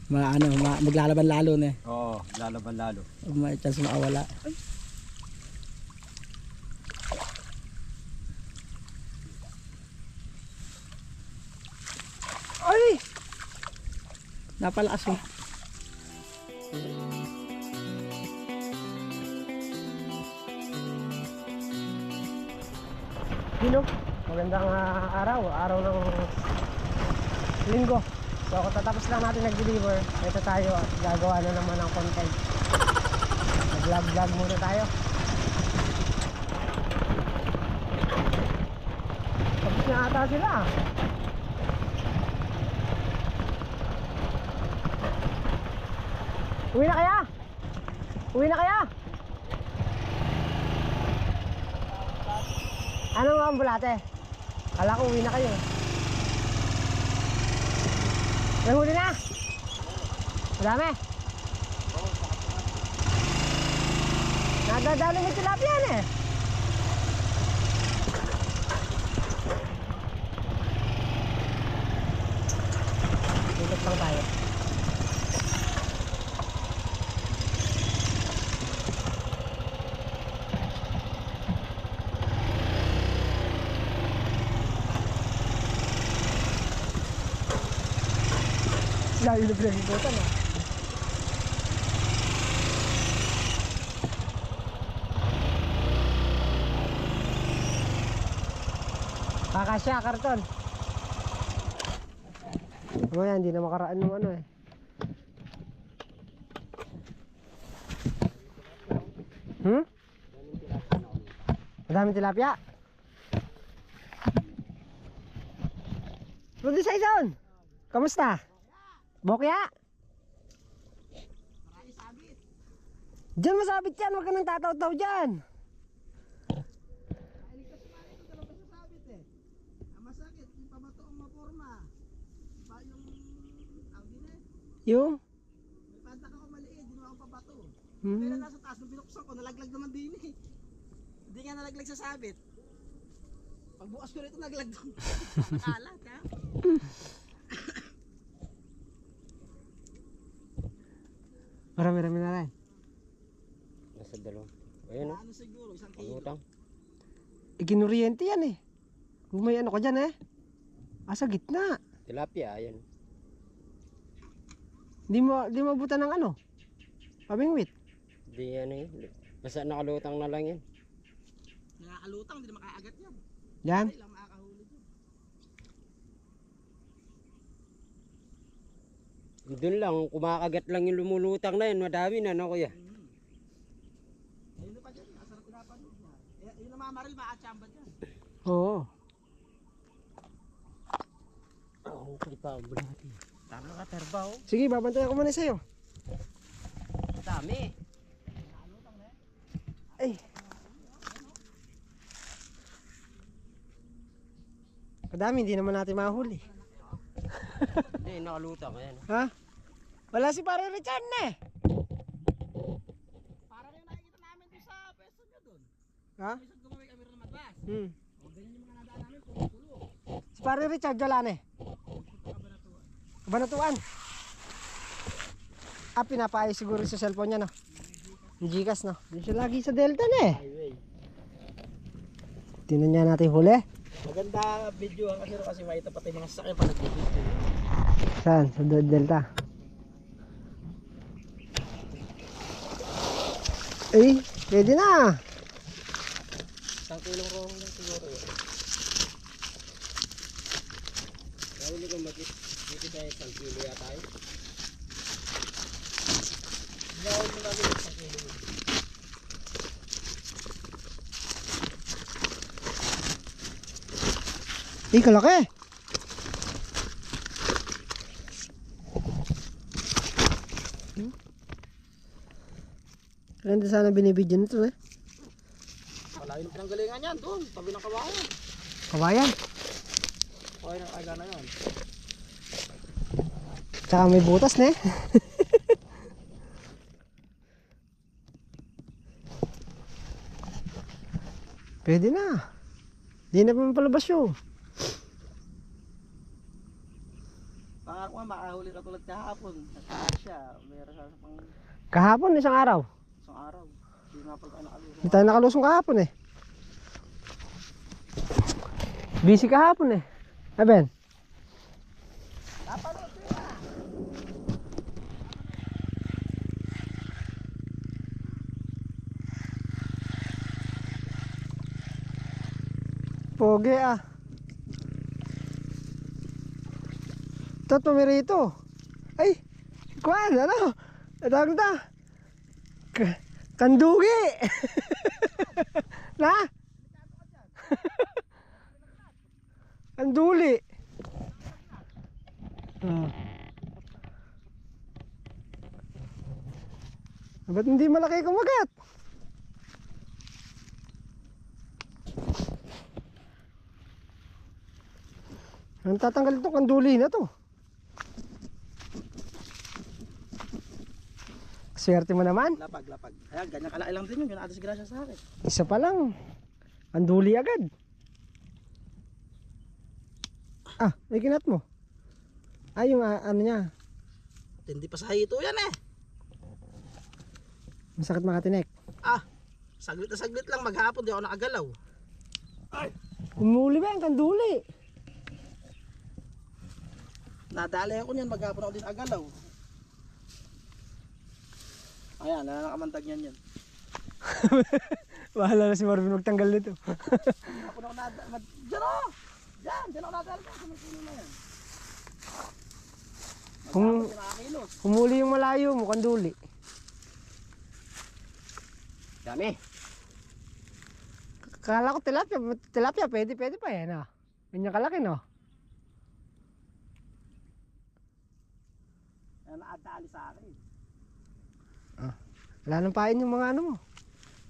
Maglalaban lalo na eh. Oo, lalaban lalo. May chance makawala. Ay! Napalakas mo. Dino, magandang araw ng linggo. So katatapos lang natin nag-deliver, ito tayo at gagawa na naman ng content. Nag-vlog muna tayo. Tapos na ata sila. Uwi na kaya? Uwi na kaya? Ano nga ang bulate? Kala ko uwi na kayo. May huli na? Madami? Nadadali mo tilapia yan eh. Ikot lang tayo. Layo na pinag-ikutan ah. Kakasya, karton. O yan, hindi na makaraan ng ano eh. Madaming tilapia. Rudy Saison, kamusta? Bokya? Marami sabit. Diyan masabit yan, huwag ka nang tataw-taw dyan. Mahilig kasi mali ito dalawa sa sabit eh. Ang masakit, yung pabato ang maporma. Pa yung Audi na eh. Yung? May pantak ako maliit, di naman ako pabato. Pero nasa taas, nung binuksan ko, nalaglag naman din eh. Hindi nga nalaglag sa sabit. Pagbukas ko rito, nalaglag doon. Nakalat ha. Marami-rami na rin. Nasa dalawa. Ayan o. Ano siguro, isang kilo. Pangutang. Ikinuryente yan eh. Kung may ano ka dyan eh. Sa gitna. Tilapia, ayan. Di mo abutan ng ano? Pamingwit. Di ano yun. Basta nakalutang na lang yan. Nakakalutang, hindi na makaagat yan. Yan. Ay lang makakahuli dyan. Doon lang, kumakagat lang yung lumulutang na yun. Madami na, no kuya? Ayun na pa dyan, asarap ko napanood niya. Yun na mamaril, maatsamba dyan. Oo. Okay pa, bulati. Tama ka, terbaw. Sige, babantayan ko muna sa'yo. Dami. Ay. Kadami, hindi naman natin mahuli. Hindi, nakalutang. Ayan. Ha? Wala si Pare Richard na eh. Parang yung nakikita namin doon sa pwesto nyo doon. Ha? Minsan gumawin kami rin ng madbas. O ganyan yung mga nadaan namin, pulo-pulo. Si Pare Richard wala na eh. Kabanatuan. Pinapaayos siguro sa cellphone niya no. Yung Gcash no. Hindi siya lagi sa Delta na eh. Highway. Tingnan niya natin huli. Maganda video ang kasi makita pati mga sasakyan pa nag-video. Saan? Sa Delta. Eh, pwede na. Isang kilong roong lang siguro yun. Nahuli ko dito tayo isang kilo yata yun. Nahuli mo namin isang kilo yun. Kalaki. Ganda sana binibidyo nito eh. Malayo ng pinanggalingan yan doon, tabi ng kawayan. Kawayan. Okay ng aga na yan. Tsaka may butas na eh. Pwede na. Di na pa palabas yun. Baka ako nga nakahuli ka tulad kahapon. Nagkakas siya. Meron sa pang Kahapon, isang araw. isang araw. Hindi nga pala nakalusong. Hindi tayo nakalusong kahapon eh. Busy kahapon eh. Ben? Napanood ko yun. Pogi ah. Ito, tumirito. Ay, kuwan, ano? Natawag na. Kandugi. Na? Kanduli. Ba't hindi malaki kumagat? Ang tatanggal itong kanduli na to. Swerte mo naman. Lapag. Ayan, ganyan kalaki lang din yun. Yung disgrasya sa akin. Isa pa lang. Kanduli agad. Ah, may kinat mo. Ay, yung ano niya. Hindi pa sa hito yan eh. Masakit makatinik. Ah, saglit na saglit lang. Maghapon di ako nakagalaw. Umuli ba yung kanduli? Nadali ako niyan. Maghapon ako din agalaw. Ayan, nakamandag niyan yan. Bahala na si Marvin magtanggal nito. Ako na ako nadali. Diyan o! Diyan ako nadali. Sa may puno na yan. Kung Nakakilos. humuli yung malayo mo, kanduli. Dami. Kala ko tilapia, pwede pa yan ah. Ganyan kalaki no? Ayan, nakadali sa akin. Wala nang pain yung mga ano mo.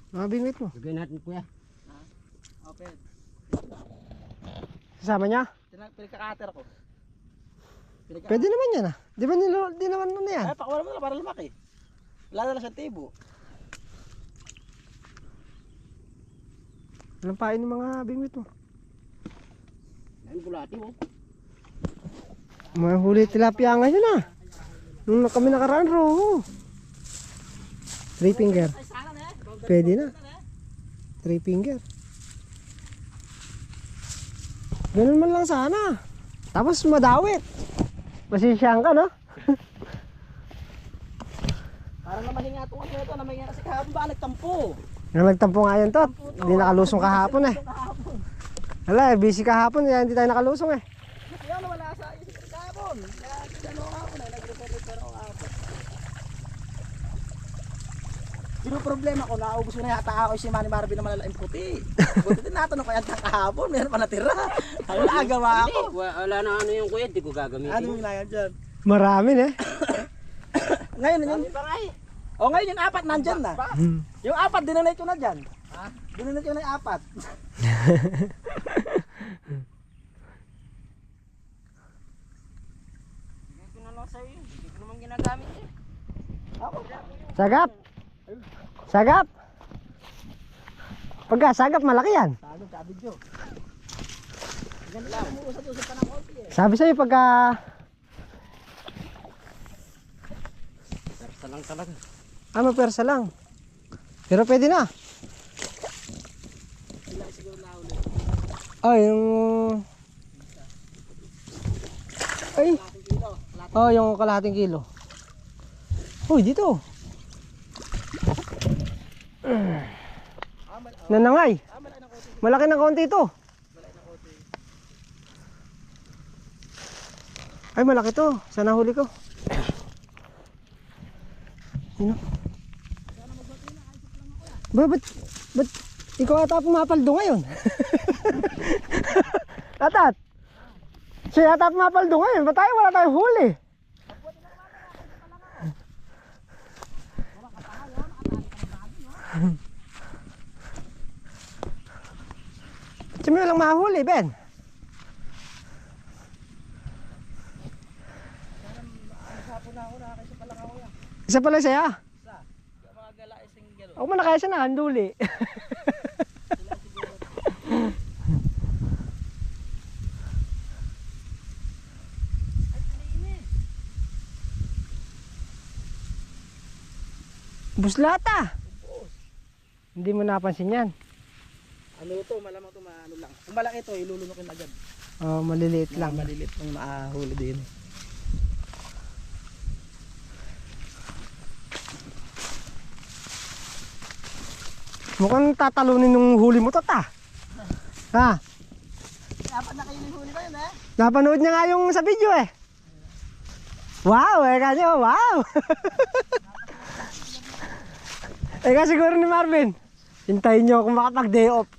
Mga bingwit mo. Lagyan natin kuya. Open. Kasama niya? Pinagkakater ko. Pwede naman yan ah. Di ba di naman ano yan? Ay, pakawala mo na para lumaki. Wala na lang siyang tibo. Walang pain yung mga bingwit mo. Yan bulati oh. Mga huli tilapia ngayon ah. Nung kami nakaraan roho. 3 finger. Ay, sana na eh. Pwede na. 3 finger. Ganun man lang sana. Tapos madawit. Masisyahan ka no? Parang namahinga ito kasi ito. Namahinga kasi kahapon ba nagtampo. Nang nagtampo nga yan tot. Hindi nakalusong kahapon eh. Wala eh, busy kahapon. Kaya hindi tayo nakalusong eh. Kaya nawala sa isip ko kahapon. Kaya ano kahapon eh. Nag-repair ako kahapon. Pero problema ko, naubos ko na yata ako si Manny Marvin na malalaking puti. Buti din natanong ko yan kahapon. Meron pa natira. Ano nagawa ako? Wala na ano yung kuya, di ko gagamitin. Ano yung minayan dyan? Marami eh. Ngayon yun. O ngayon yung apat nandyan na. Yung apat dinonate ko na dyan. Dinonate ko na yung apat. Hindi ko na lang sa'yo yun. Hindi ko naman ginagamit yun. Ako. Sagap. Sagap. Pagka sagap malaki yan. Tagod ka video. Ganun lang. Umuusat-usat pa ng konti eh. Sabi sa'yo pagka Persa lang talaga. mapersa lang. Pero pwede na. Ilang siguro na ulit. Ay, yung ay. Kilo. Oh, yung kalahating kilo. Uy, dito. Nanangay. Malaki ng konti ito. Ay, malaki to. Sana huli ko. Ano? Ba't ikaw ata pumapaldo ngayon? Tatat. Siya ata pumapaldo ngayon. Ba't tayo wala tayong huli? Siya mo lang mahuli, Ben. Isa pala siya. Mga gala isang galo. Ako man nakaya siya na, handuli. Buslata. Hindi mo napansin yan. Ano to, malamang to maano lang. Kung malaki to, ilulunukin agad. Oh, maliliit lang. Maliliit ng maahuli din. Mukhang tatalunin nung huli mo to ta. Ha? Dapat na kayo huli ko yun eh. Napanood niya nga yung sa video eh. Wow, kanyo, wow. Siguro ni Marvin. Hintayin nyo ako makapag-day off.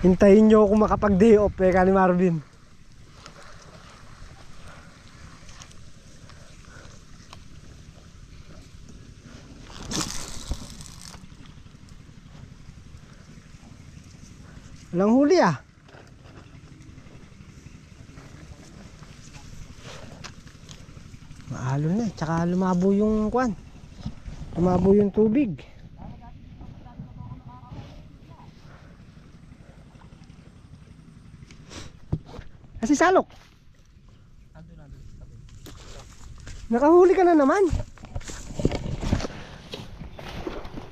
Hintayin nyo ako makapag-day off ni Marvin. Walang huli ah. Maalo na eh. Tsaka lumabo yung kwan. Lumabo yung tubig. Kasi salok. Nakahuli ka na naman.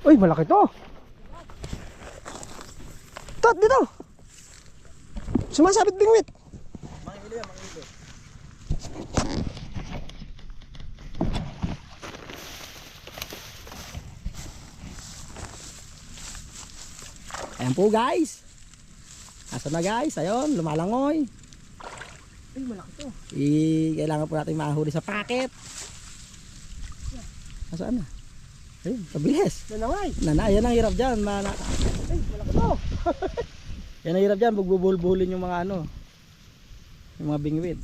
Uy, malaki to. Tot, dito. Sumasabit bingwit. Mangilo yan, mangilo. Ayan po guys. Asa na guys? Ayun, lumalangoy. Uy, malaki to. Kailangan po natin mahuli sa packet. Asaan na? Ayun, pabilis. Nanangay. Yan ang hirap dyan. Uy, malaki to. Yan ang hirap dyan. Bugbubulbulin yung mga ano. Yung mga bingwit.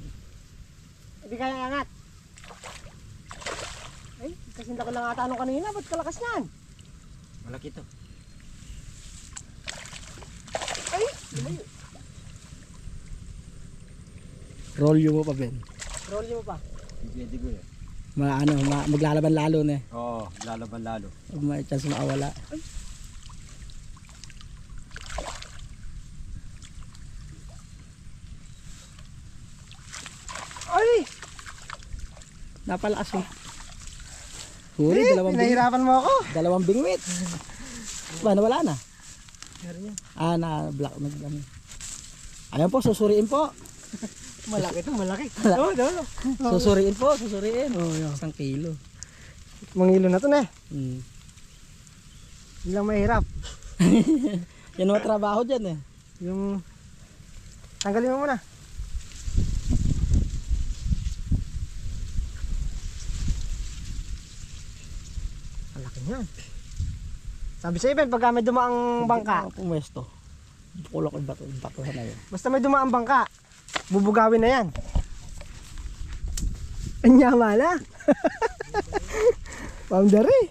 Hindi kaya angat. Ay, kasi hindi ko lang ata anong kanina. Ba't kalakas nan? Malaki to. Ay, lumayo. Roll mo pa, Ben. Roll mo pa. Pwede ko yan. Maglalaban lalo na eh. Oo, lalaban lalo. May chance makawala. Ay! Napalakas mo. Huli, Pinahirapan mo ako. dalawang bingwit. Ba, nawala na? Meron yan. Na-black. Ayan po, susuriin po. Malaki to, malaki. Oo, dolo. Susuriin po, susuriin. Oo, yun. 1 kilo. Mangilo na to na eh. Hmm. Hindi lang mahirap. Yan mga trabaho dyan eh. Yung... Tanggalin mo muna. Malaki yan. Sabi sa Ben, pagka may dumaang bangka, Pumesto. Kulok yung batuhan na yun. basta may dumaang bangka, bubugawin na yan. Anyama na. Boundary.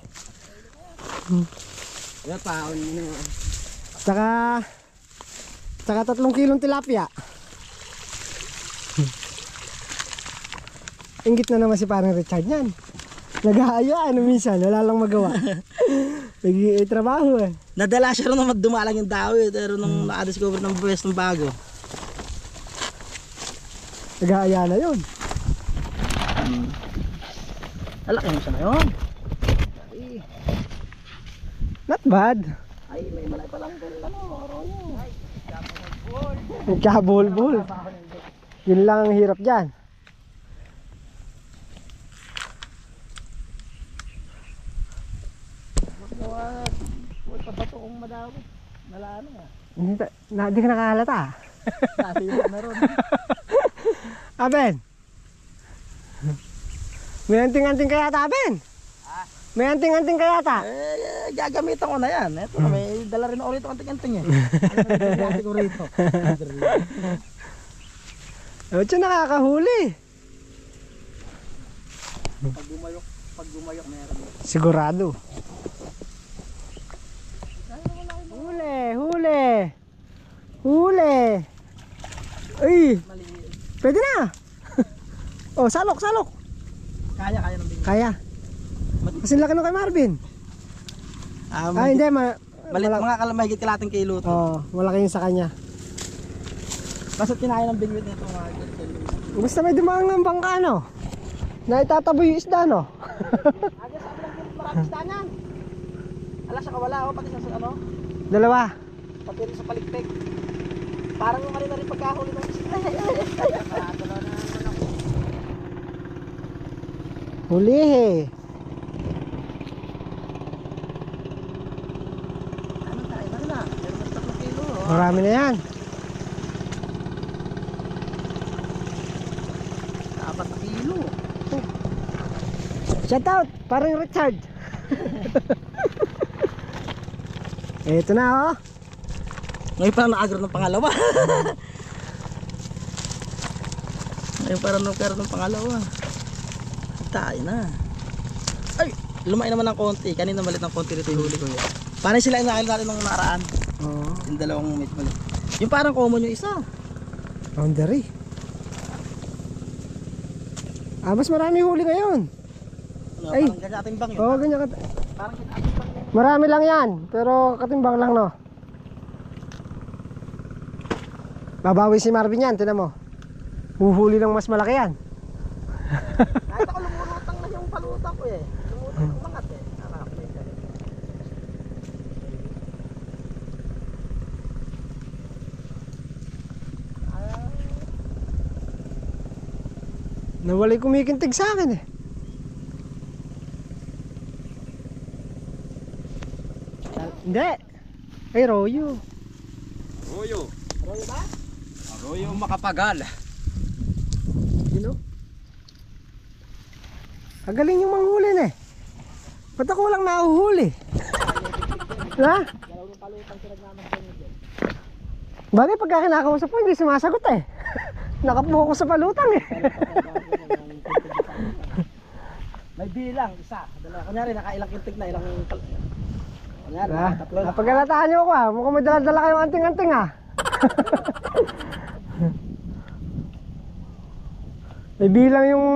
Wala paon nyo. Tsaka 3 kilong tilapia. Inggit na naman si parang Richard yan. Nag-aaya, minsan, wala lang magawa. Trabaho eh. Nadala siya rin naman dumalang yung daw eh. Pero nung nakadiscover ng buwes ng bago. Nag-aaya na yun. Alaki mo siya na yun. Not bad. Ay, may malay palang ano, Oroyo. Nagkabol-bol. Yun lang ang hirap dyan. Huwag pa bato kong madawit. Nalaano nga. Hindi ka nakahalata. Nasiyo na ron. Aben. May anting-anting kaya ta, Aben? May anting-anting kaya ta? Gagamitan ko na yan. Ito, may dala rin ako rito anting-anting eh. Ano ko rito? O, siya nakakahuli. Pag gumayok meron. Sigurado. Huli, huli. Huli. Ay, Maliit. pwede na. Oh, salok, salok. Kaya ng bingwit. Kaya. Kasi laki nung kay Marvin. Hindi, Mahigit kalating kilo to. malaki yun sa kanya. Basta't kinaya ng bingwit nito mga kilo. Basta may dumaang ng bangka, no? Na itataboy yung isda, no? Agad sa amin lang maraming isda niyan. Ala, saka wala ako, pati sa ano, Dalawa. pati rin sa paligpig. Parang yung kanina rin pagkahuli ng isda. Dalawa na naman ako. Huli eh. Ano tayo, ano na? Meron ng 3 kilo. Oh. Marami na yan. 4 na kilo. Shout out, parang Richard. Ito na, oh. Ngayon parang na-agro ng pangalawa. Ngayon parang nagkaroon ng pangalawa. Tayo na. Ay, lumaki naman ng konti. Kanina malit ng konti rito yung huli ko yun. Parang sila yung nakil natin nung nakaraan. Oh, Yung dalawang meat malit. Yung parang common yung isa. boundary. Mas marami huli ngayon. Ano, Ay. parang ganyan ating bang yun. Oo, ganyan ka. Parang ganyan ating bang yun. Marami lang yan, pero katimbang lang, no? Babawi si Marvin yan, tinan mo. Huhuli ng mas malaki yan. Kahit ako lumulutang na yung palutang ko eh. Lumulutang ng mangat eh. Nakakaplay ka eh. Nawalay kumikintig sa akin eh. Hindi. Ay, Royo. Royo. Royo ba? Royo makapagal. Sino? Kagaling yung manghuli na eh. Ba't ako lang nahuhuli? Ha? Dalaw ng palutang pinagmamasdan nyo dyan. Bagay pagka kinakausap ko, hindi sumasagot eh. Nakapuko sa palutang eh. May bilang, isa, dalawa. Kunyari, nakailang kintig na, ilang... Kunyari, Ha? tatlo na. Napagalataan niyo ako ah. Mukhang may dala-dala kayong anting-anting ah. May bilang yung...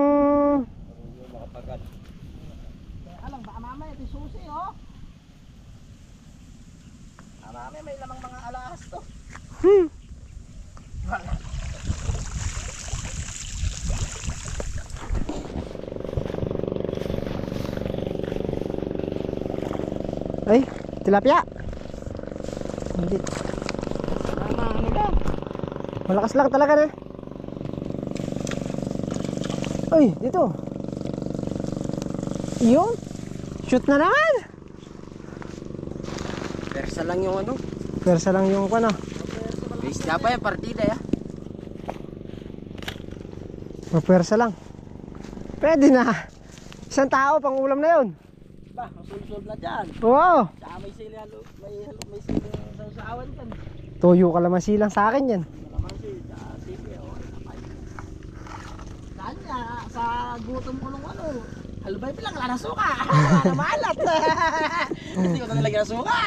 Royo makapagal. Alam, baka mamaya ito susi, oh. Baka mamaya may lamang mga alahas to. Wala. Ay, tilapia. Hindi. Ano lang. Malakas lang talaga na. Ay, dito. Yun. Shoot na naman. Persa lang yung ano. Persa lang yung ano. Base na pa yung partida ya. Persa lang. Pwede na. Isang tao pang ulam na yun. Ba, masulsul na dyan. Wow. Tsaka may sili, may sili sa awan dyan. Toyo kalamansi lang sa akin yan. Kalamansi, tsaka sili, oh. Saan niya? Sa gutom ko nung ano. Halubay bilang, wala na suka. Wala na maalat. Hindi ko na nilagyan ng suka.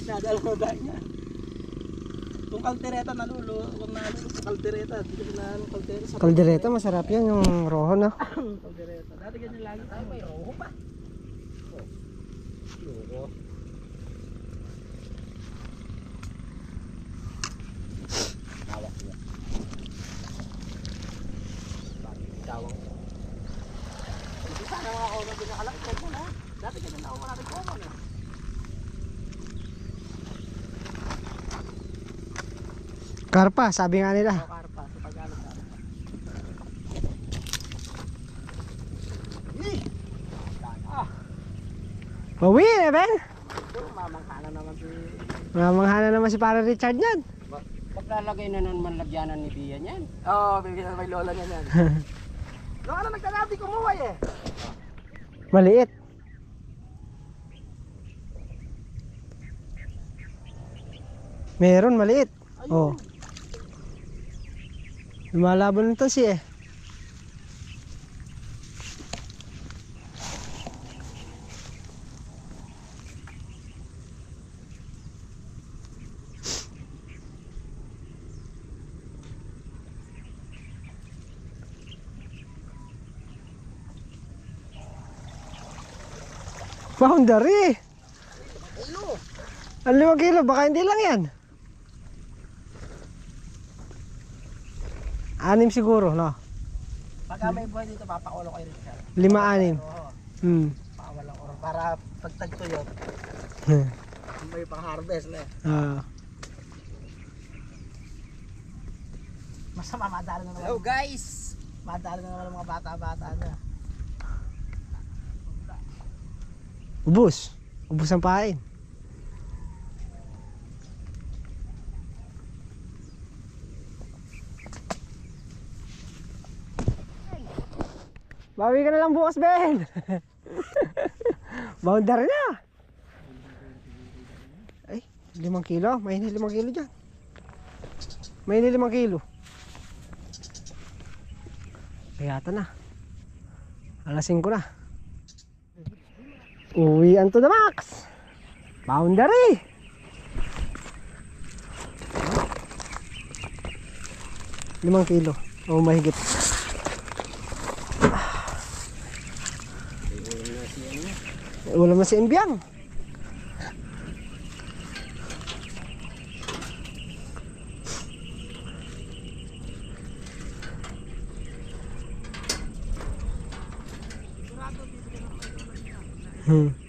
Nadala mo ba niya? Kung kaldereta nalulo, kung nalulo sa kaldereta, dito na ano kaldereta. Kaldereta, masarap yan yung roho no. Kaldereta. Dati ganyan lagi tayo, may roho pa. Royo. Tawak niya. Tawang. Hindi sana mga common din nakalagtag mo na. Dati ganyan na ako maraming common eh. Karpa, sabi nga nila. Karpa, sa Tagalog karpa. Bawi eh, Ben. Mamangkana naman si... Mamanghana naman si para Richard yan. Paglalagay na naman lagyanan ni Bia niyan. Oo, bibigyan na may lola niya yan. Nung ano nagkanabi kumuhay eh. Maliit. Meron maliit. Oh. Lumalaban nito si eh. Boundary. Ulo. Ang 5 kilo, baka hindi lang yan. 6 siguro, no? Pagka may buhay dito, papakulo kay Richard. 5-6. Oo, Hmm. pakawalang oras. Para pagtagto yun, may pang-harvest na eh. Ah. Masama, madali na naman. Hello guys! Madali na naman ang mga bata-bata na. Ubus. Ubus ang pain. Bawi ka na lang bukas, Ben. Boundary na. Ay, 5 kilo. May 5 kilo dyan. May 5 kilo. Kayata na. Alas 5 na. Uwian to the max. Boundary. Limang kilo. O mahigit. Ulam na si Embiang. Hmm.